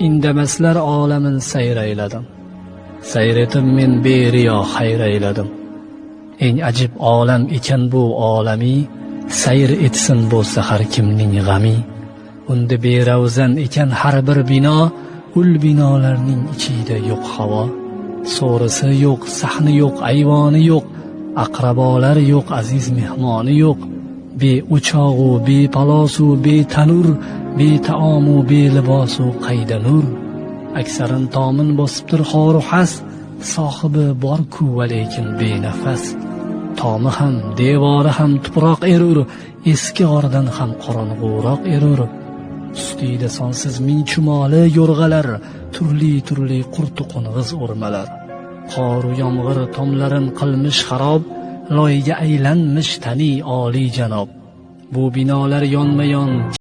Indamaslar olamin sayrayladim. Sayretib men beriyo hayrayladim. Eng ajib olam ekan bu olami, sayr etsin bo'lsa har kimning g'ami. Unda beravzan ekan har bir bino, ul binolarning ichida yo'q havo. So'risi yo'q, sahni yo'q, ayvoni yo'q, aqrabolar yo'q, aziz mehmoni yo'q. Be o'chog'u, be palosu, be tanur, be taomu, be libosu qayda nur. Aksarin tomin bosibdir xoru has, sohibi bor-ku va lekin benafas. Tomi ham, devori ham tuproq erur, eski g'ordan ham qorong'uroq erur. Ustida sonsiz ming chumoli yo'rg'alar, turli qurtu qo'ng'iz o'rmalar. Qoru yomg'ir tomlarin qilmish xarob, loyga aylanmish tani oli janob. Bu binolar yonma-yon